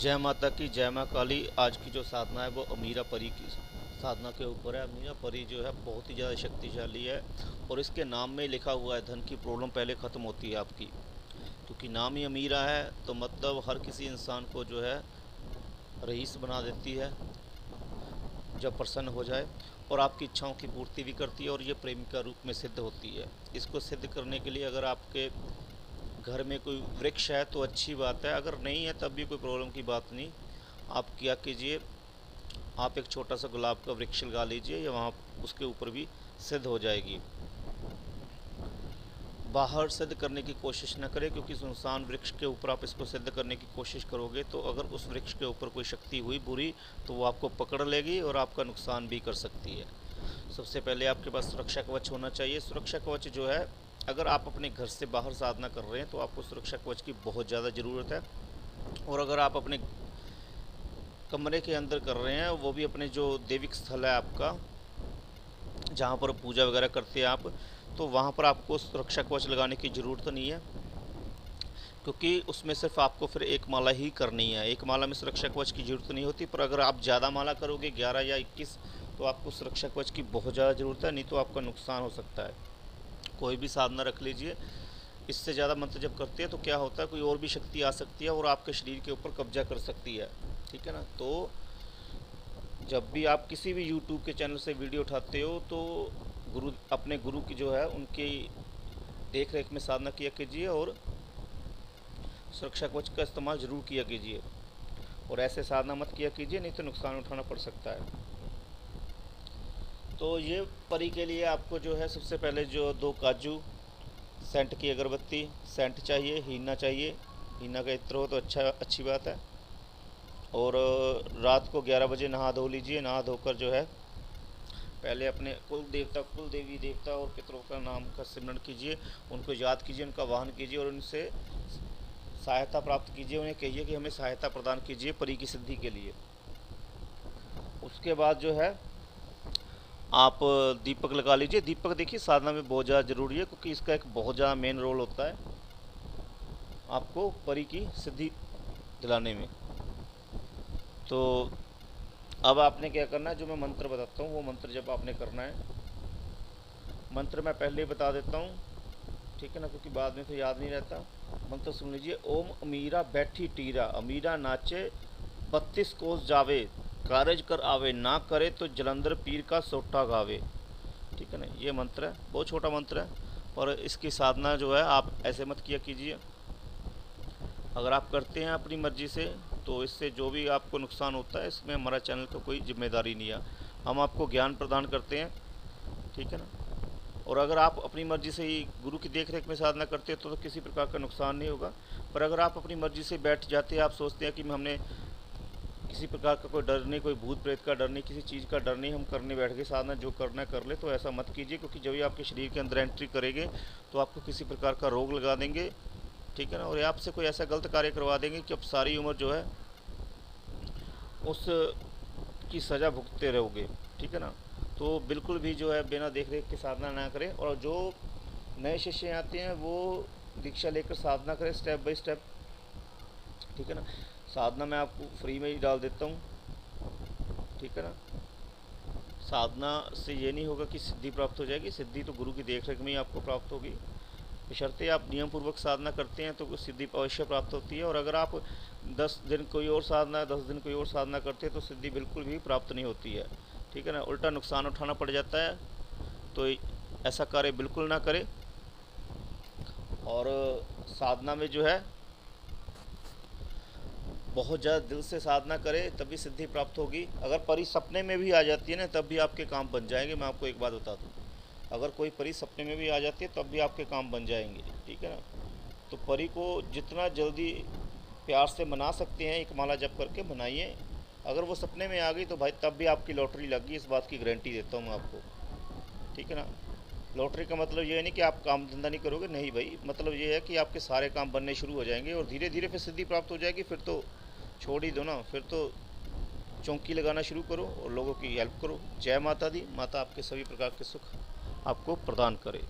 जय माता की जय माँ काली। आज की जो साधना है वो अमीरा परी की साधना के ऊपर है। अमीरा परी जो है बहुत ही ज़्यादा शक्तिशाली है और इसके नाम में लिखा हुआ है धन की प्रॉब्लम पहले ख़त्म होती है आपकी, क्योंकि नाम ही अमीरा है तो मतलब हर किसी इंसान को जो है रईस बना देती है जब प्रसन्न हो जाए, और आपकी इच्छाओं की पूर्ति भी करती है और ये प्रेमिका रूप में सिद्ध होती है। इसको सिद्ध करने के लिए अगर आपके घर में कोई वृक्ष है तो अच्छी बात है, अगर नहीं है तब भी कोई प्रॉब्लम की बात नहीं। आप क्या कीजिए, आप एक छोटा सा गुलाब का वृक्ष लगा लीजिए या वहाँ उसके ऊपर भी सिद्ध हो जाएगी। बाहर सिद्ध करने की कोशिश न करें, क्योंकि सुनसान वृक्ष के ऊपर आप इसको सिद्ध करने की कोशिश करोगे तो अगर उस वृक्ष के ऊपर कोई शक्ति हुई बुरी तो वो आपको पकड़ लेगी और आपका नुकसान भी कर सकती है। सबसे पहले आपके पास सुरक्षा कवच होना चाहिए। सुरक्षा कवच जो है, अगर आप अपने घर से बाहर साधना कर रहे हैं तो आपको सुरक्षा कवच की बहुत ज़्यादा ज़रूरत है, और अगर आप अपने कमरे के अंदर कर रहे हैं वो भी अपने जो देविक स्थल है आपका, जहाँ पर पूजा वगैरह करते हैं आप, तो वहाँ पर आपको सुरक्षा कवच लगाने की ज़रूरत नहीं है, क्योंकि उसमें सिर्फ आपको फिर एक माला ही करनी है। एक माला में सुरक्षा कवच की ज़रूरत नहीं होती, पर अगर आप ज़्यादा माला करोगे 11 या 21 तो आपको सुरक्षा कवच की बहुत ज़्यादा ज़रूरत है, नहीं तो आपका नुकसान हो सकता है। कोई भी साधना रख लीजिए, इससे ज़्यादा मंत्र जब करते हैं तो क्या होता है, कोई और भी शक्ति आ सकती है और आपके शरीर के ऊपर कब्जा कर सकती है। ठीक है ना। तो जब भी आप किसी भी यूट्यूब के चैनल से वीडियो उठाते हो तो अपने गुरु की जो है उनकी देख रेख में साधना किया कीजिए और सुरक्षा कवच का इस्तेमाल ज़रूर किया कीजिए, और ऐसे साधना मत किया कीजिए, नहीं तो नुकसान उठाना पड़ सकता है। तो ये परी के लिए आपको जो है सबसे पहले जो 2 काजू, सेंट की अगरबत्ती, सेंट चाहिए, हीना चाहिए। हीना का इत्र हो तो अच्छी बात है। और रात को 11 बजे नहा धो लीजिए। नहा धोकर जो है पहले अपने कुल देवता, कुल देवी देवता और पितरों का नाम का सिमरण कीजिए, उनको याद कीजिए, उनका वाहन कीजिए और उनसे सहायता प्राप्त कीजिए। उन्हें कहिए कि हमें सहायता प्रदान कीजिए परी की सिद्धि के लिए। उसके बाद जो है आप दीपक लगा लीजिए। दीपक देखिए साधना में बहुत ज़्यादा ज़रूरी है, क्योंकि इसका एक बहुत ज़्यादा मेन रोल होता है आपको परी की सिद्धि दिलाने में। तो अब आपने क्या करना है, जो मैं मंत्र बताता हूँ वो मंत्र जब आपने करना है, मंत्र मैं पहले ही बता देता हूँ, ठीक है ना, क्योंकि बाद में तो याद नहीं रहता। मंत्र सुन लीजिए। ओम अमीरा बैठी टीरा, अमीरा नाचे 32 कोस जावे, कारज कर आवे, ना करे तो जलंधर पीर का सोटा गावे। ठीक है ना। ये मंत्र है, बहुत छोटा मंत्र है, और इसकी साधना जो है आप ऐसे मत किया कीजिए। अगर आप करते हैं अपनी मर्ज़ी से तो इससे जो भी आपको नुकसान होता है इसमें हमारा चैनल का कोई जिम्मेदारी नहीं है। हम आपको ज्ञान प्रदान करते हैं, ठीक है ना। और अगर आप अपनी मर्ज़ी से ही गुरु की देख रेख में साधना करते हैं तो किसी प्रकार का नुकसान नहीं होगा। पर अगर आप अपनी मर्ज़ी से बैठ जाते हैं, आप सोचते हैं कि हमने किसी प्रकार का कोई डर नहीं, कोई भूत प्रेत का डर नहीं, किसी चीज़ का डर नहीं, हम करने बैठ गए साधना, जो करना है कर ले, तो ऐसा मत कीजिए। क्योंकि जब भी आपके शरीर के अंदर एंट्री करेंगे तो आपको किसी प्रकार का रोग लगा देंगे, ठीक है ना, और आपसे कोई ऐसा गलत कार्य करवा देंगे कि अब सारी उम्र जो है उस की सज़ा भुगतते रहोगे। ठीक है ना। तो बिल्कुल भी जो है बिना देख रेख के साधना ना करें, और जो नए शिष्य आते हैं वो दीक्षा लेकर साधना करें स्टेप बाय स्टेप। ठीक है ना। साधना मैं आपको फ्री में ही डाल देता हूँ, ठीक है ना। साधना से ये नहीं होगा कि सिद्धि प्राप्त हो जाएगी, सिद्धि तो गुरु की देख रेख में ही आपको प्राप्त होगी। बशर्ते आप नियम पूर्वक साधना करते हैं तो सिद्धि अवश्य प्राप्त होती है, और अगर आप 10 दिन कोई और साधना, 10 दिन कोई और साधना करते हैं तो सिद्धि बिल्कुल भी प्राप्त नहीं होती है। ठीक है ना। उल्टा नुकसान उठाना पड़ जाता है। तो ऐसा कार्य बिल्कुल ना करें, और साधना में जो है बहुत ज़्यादा दिल से साधना करें तभी सिद्धि प्राप्त होगी। अगर परी सपने में भी आ जाती है ना तब भी आपके काम बन जाएंगे। मैं आपको एक बात बता दूँ, अगर कोई परी सपने में भी आ जाती है तब भी आपके काम बन जाएंगे। ठीक है ना। तो परी को जितना जल्दी प्यार से मना सकते हैं एक माला जप करके मनाइए। अगर वो सपने में आ गई तो भाई तब भी आपकी लॉटरी लग गई, इस बात की गारंटी देता हूँ मैं आपको। ठीक है ना। लॉटरी का मतलब ये है नहीं कि आप काम धंधा नहीं करोगे, नहीं भाई, मतलब ये है कि आपके सारे काम बनने शुरू हो जाएंगे और धीरे धीरे फिर सिद्धि प्राप्त हो जाएगी। फिर तो छोड़ ही दो ना, फिर तो चौंकी लगाना शुरू करो और लोगों की हेल्प करो। जय माता दी। माता आपके सभी प्रकार के सुख आपको प्रदान करे।